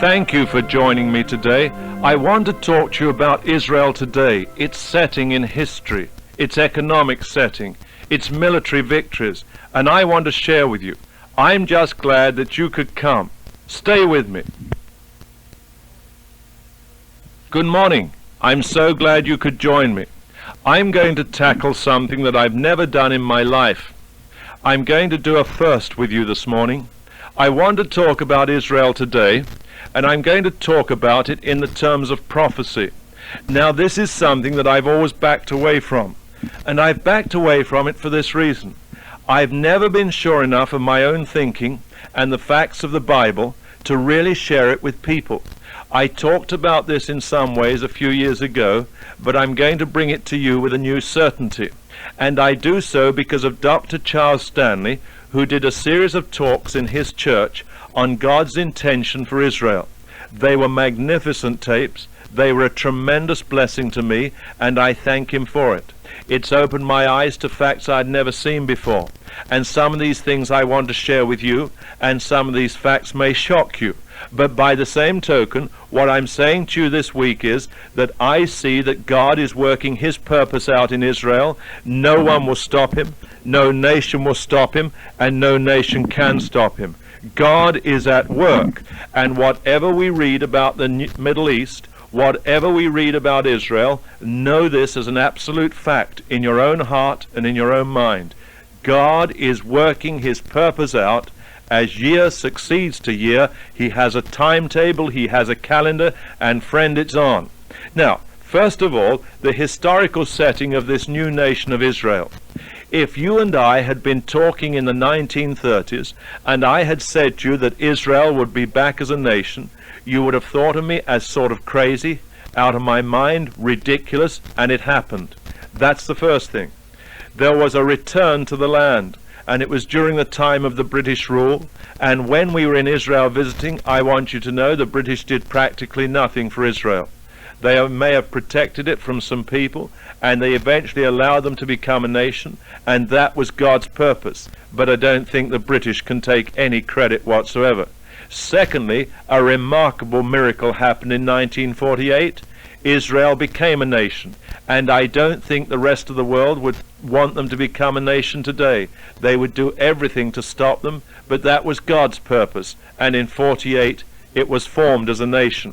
Thank you for joining me today. I want to talk to you about Israel today, its setting in history, its economic setting, its military victories, and I want to share with you. I'm just glad that you could come. Stay with me. Good morning. I'm so glad you could join me. I'm going to tackle something that I've never done in my life. I'm going to do a first with you this morning. I want to talk about Israel today, and I'm going to talk about it in the terms of prophecy. Now, this is something that I've always backed away from, and I've backed away from it for this reason. I've never been sure enough of my own thinking and the facts of the Bible to really share it with people. I talked about this in some ways a few years ago, but I'm going to bring it to you with a new certainty. And I do so because of Dr. Charles Stanley, who did a series of talks in his church on God's intention for Israel. They were magnificent tapes. They were a tremendous blessing to me, and I thank him for it. It's opened my eyes to facts I'd never seen before. And some of these things I want to share with you, and some of these facts may shock you. But by the same token, what I'm saying to you this week is that I see that God is working his purpose out in Israel. No one will stop him, no nation will stop him, and no nation can stop him. God is at work, and whatever we read about the Middle East, whatever we read about Israel, know this as an absolute fact in your own heart and in your own mind. God is working his purpose out. As year succeeds to year, he has a timetable, he has a calendar, and friend, it's on. Now, first of all, the historical setting of this new nation of Israel. If you and I had been talking in the 1930s, and I had said to you that Israel would be back as a nation, you would have thought of me as sort of crazy, out of my mind, ridiculous, and it happened. That's the first thing. There was a return to the land, and it was during the time of the British rule, and when we were in Israel visiting, I want you to know the British did practically nothing for Israel. They may have protected it from some people, and they eventually allowed them to become a nation, and that was God's purpose. But I don't think the British can take any credit whatsoever. Secondly, a remarkable miracle happened in 1948. Israel became a nation, and I don't think the rest of the world would want them to become a nation today. They would do everything to stop them, but that was God's purpose, and in 48 it was formed as a nation.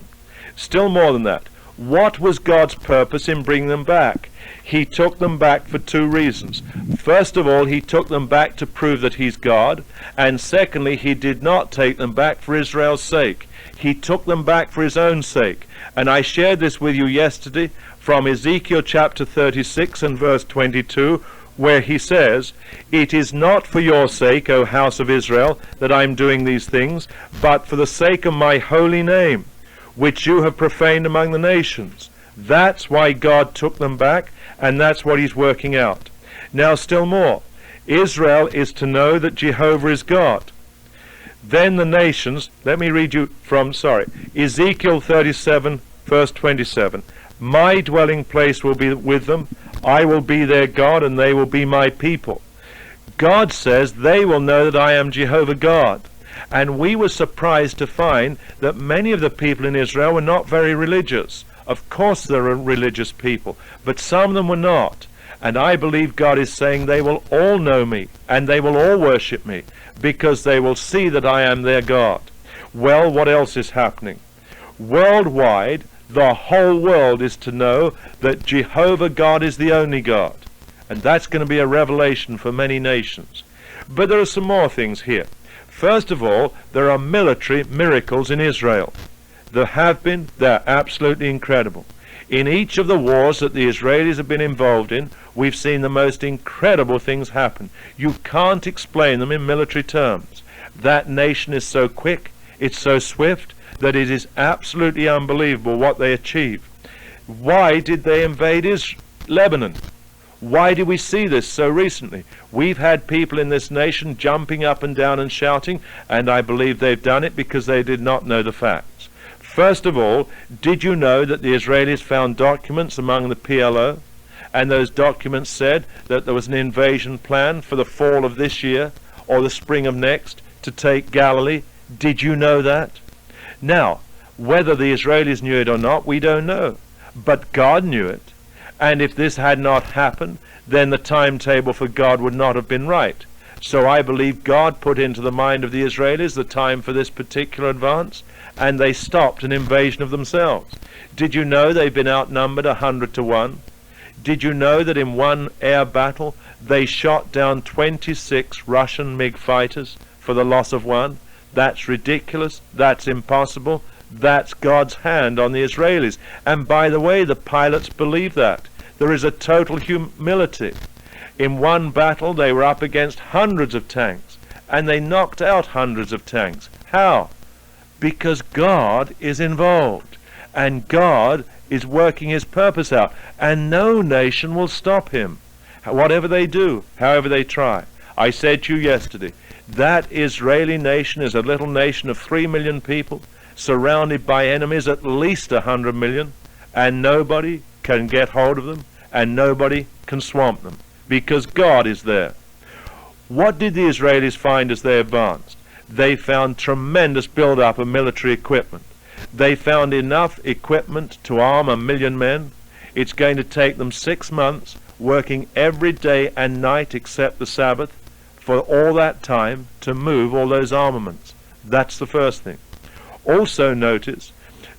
Still more than that, what was God's purpose in bringing them back? He took them back for two reasons. First of all, he took them back to prove that he's God, and secondly, he did not take them back for Israel's sake. He took them back for his own sake. And I shared this with you yesterday from Ezekiel chapter 36 and verse 22, where he says, "It is not for your sake, O house of Israel, that I'm doing these things, but for the sake of my holy name, which you have profaned among the nations." That's why God took them back, and that's what he's working out. Now, still more. Israel is to know that Jehovah is God. Then the nations, let me read you from, Ezekiel 37, verse 27. "My dwelling place will be with them. I will be their God, and they will be my people." God says they will know that I am Jehovah God. And we were surprised to find that many of the people in Israel were not very religious. Of course there are religious people, but some of them were not. And I believe God is saying they will all know me, and they will all worship me, because they will see that I am their God. Well, what else is happening? Worldwide, the whole world is to know that Jehovah God is the only God. And that's going to be a revelation for many nations. But there are some more things here. First of all, there are military miracles in Israel. There have been, they're absolutely incredible. In each of the wars that the Israelis have been involved in, we've seen the most incredible things happen. You can't explain them in military terms. That nation is so quick, it's so swift, that it is absolutely unbelievable what they achieve. Why did they invade Lebanon? Why did we see this so recently? We've had people in this nation jumping up and down and shouting, and I believe they've done it because they did not know the facts. First of all, did you know that the Israelis found documents among the PLO? And those documents said that there was an invasion plan for the fall of this year or the spring of next to take Galilee. Did you know that? Now, Whether the Israelis knew it or not, we don't know. But God knew it. And if this had not happened, then the timetable for God would not have been right. So I believe God put into the mind of the Israelis the time for this particular advance, and they stopped an invasion of themselves. Did you know they've been outnumbered 100 to 1? Did you know that in one air battle they shot down 26 Russian MiG fighters for the loss of one? That's ridiculous. That's impossible. That's God's hand on the Israelis. And by the way, the pilots believe that. There is a total humility. In one battle they were up against hundreds of tanks, and they knocked out hundreds of tanks. How? Because God is involved, and God is working his purpose out, and no nation will stop him, whatever they do, however they try. I said to you yesterday, that Israeli nation is a little nation of 3 million people, surrounded by enemies at least 100 million, and nobody can get hold of them, and nobody can swamp them, because God is there. What did the Israelis find as they advanced? They found tremendous build-up of military equipment. They found enough equipment to arm 1 million men. It's going to take them 6 months, working every day and night except the Sabbath, for all that time to move all those armaments. That's the first thing. Also notice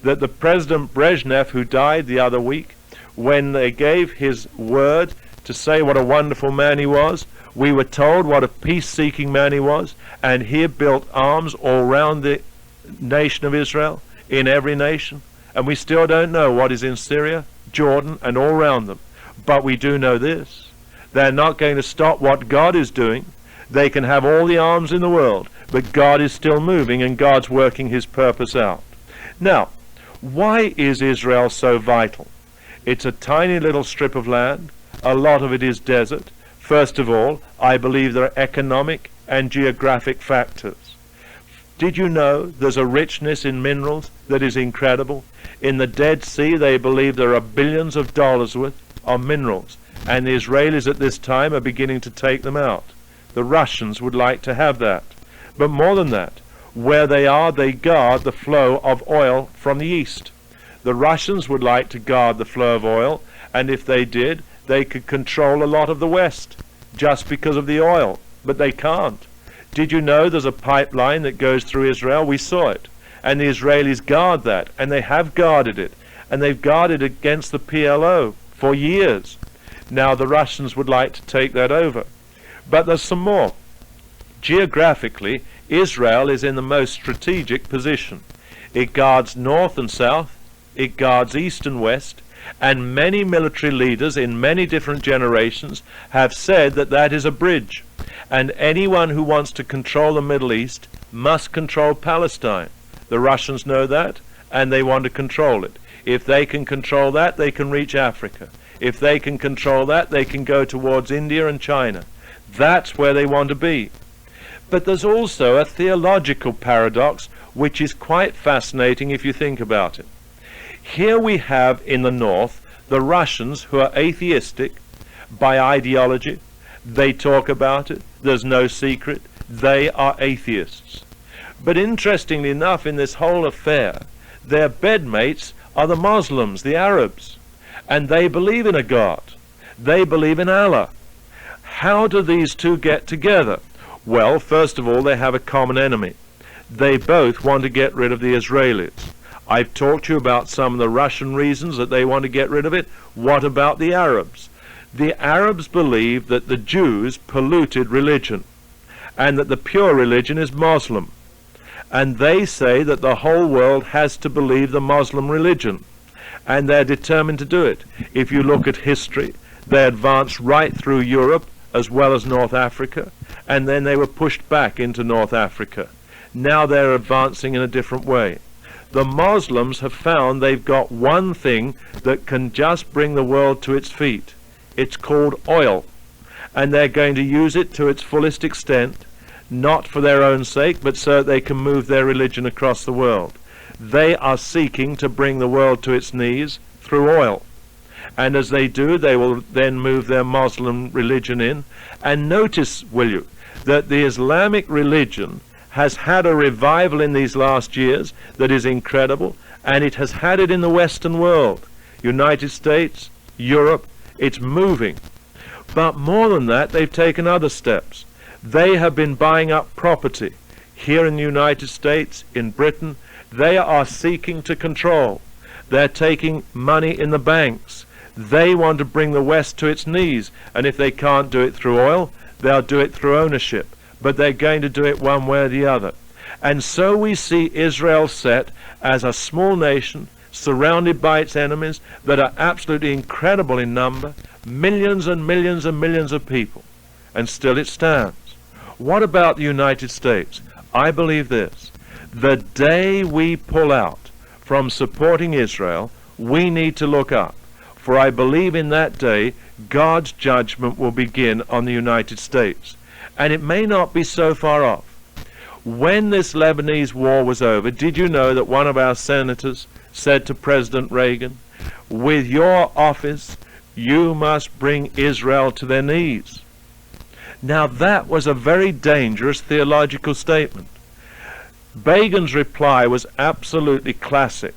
that the President Brezhnev, who died the other week, when they gave his word to say what a wonderful man he was, we were told what a peace-seeking man he was, and he built arms all around the nation of Israel, in every nation, and we still don't know what is in Syria, Jordan, and all around them. But we do know this: they're not going to stop what God is doing. They can have all the arms in the world, but God is still moving, and God's working his purpose out. Now, why is Israel so vital? It's a tiny little strip of land. A lot of it is desert. First of all, I believe there are economic and geographic factors. Did you know there's a richness in minerals that is incredible? In the Dead Sea, they believe there are billions of dollars worth of minerals, and the Israelis at this time are beginning to take them out. The Russians would like to have that. But more than that, where they are, they guard the flow of oil from the east. The Russians would like to guard the flow of oil, and if they did, they could control a lot of the west, just because of the oil, but they can't. Did you know there's a pipeline that goes through Israel? We saw it. And the Israelis guard that, and they have guarded it. And they've guarded against the PLO for years. Now the Russians would like to take that over. But there's some more. Geographically, Israel is in the most strategic position. It guards north and south. It guards east and west. And many military leaders in many different generations have said that that is a bridge. And anyone who wants to control the Middle East must control Palestine. The Russians know that, and they want to control it. If they can control that, they can reach Africa. If they can control that, they can go towards India and China. That's where they want to be. But there's also a theological paradox which is quite fascinating if you think about it. Here we have in the north the Russians who are atheistic by ideology. They talk about it. There's no secret. They are atheists. But interestingly enough, in this whole affair, their bedmates are the Muslims, the Arabs. And they believe in a God. They believe in Allah. How do these two get together? Well, first of all, they have a common enemy. They both want to get rid of the Israelis. I've talked to you about some of the Russian reasons that they want to get rid of it. What about the Arabs? The Arabs believe that the Jews polluted religion, and that the pure religion is Muslim. And they say that the whole world has to believe the Muslim religion, and they're determined to do it. If you look at history, they advanced right through Europe as well as North Africa, and then they were pushed back into North Africa. Now they're advancing in a different way. The Muslims have found they've got one thing that can just bring the world to its feet. It's called oil, and they're going to use it to its fullest extent, not for their own sake, but so that they can move their religion across the world. They are seeking to bring the world to its knees through oil. And as they do, they will then move their Muslim religion in. And notice, will you, that the Islamic religion has had a revival in these last years that is incredible, and it has had it in the Western world. United States, Europe, it's moving. But more than that, they've taken other steps. They have been buying up property. Here in the United States, in Britain, they are seeking to control. They're taking money in the banks. They want to bring the West to its knees, and if they can't do it through oil, they'll do it through ownership. But they're going to do it one way or the other. And so we see Israel set as a small nation, surrounded by its enemies that are absolutely incredible in number, millions and millions and millions of people, and still it stands. What about the United States? I believe this: the day we pull out from supporting Israel, we need to look up, for I believe in that day God's judgment will begin on the United States, and it may not be so far off. When this Lebanese war was over, did you know that one of our senators said to President Reagan, "With your office, you must bring Israel to their knees"? Now that was a very dangerous theological statement. Reagan's reply was absolutely classic.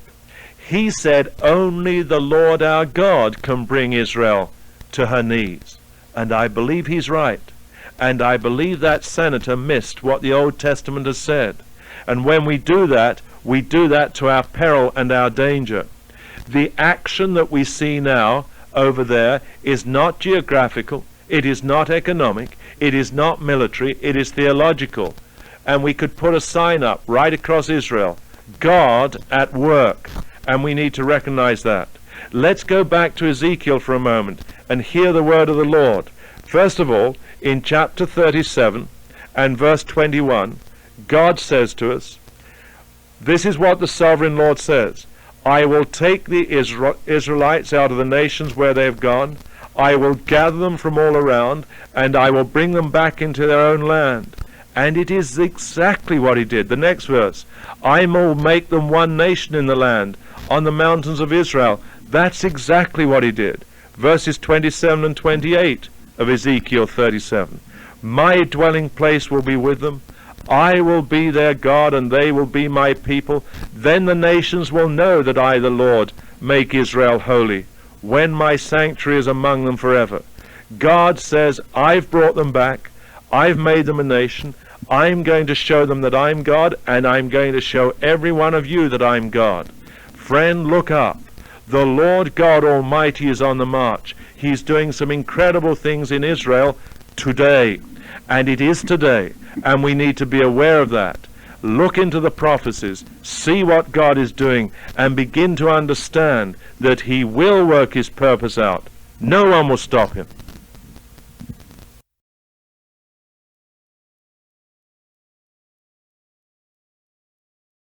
He said, "Only the Lord our God can bring Israel to her knees." And I believe he's right. And I believe that senator missed what the Old Testament has said. And when we do that to our peril and our danger. The action that we see now over there is not geographical, it is not economic, it is not military, it is theological. And we could put a sign up right across Israel, God at work, and we need to recognize that. Let's go back to Ezekiel for a moment and hear the word of the Lord. First of all, in chapter 37 and verse 21, God says to us, this is what the sovereign Lord says: "I will take the Israelites out of the nations where they have gone. I will gather them from all around, and I will bring them back into their own land." And it is exactly what he did. The next verse: "I will make them one nation in the land, on the mountains of Israel." That's exactly what he did. Verses 27 and 28 of Ezekiel 37. "My dwelling place will be with them. I will be their God, and they will be my people. Then the nations will know that I, the Lord, make Israel holy, when my sanctuary is among them forever." God says, I've brought them back. I've made them a nation. I'm going to show them that I'm God, and I'm going to show every one of you that I'm God. Friend, look up. The Lord God Almighty is on the march. He's doing some incredible things in Israel today. And it is today. And we need to be aware of that. Look into the prophecies. See what God is doing. And begin to understand that he will work his purpose out. No one will stop him.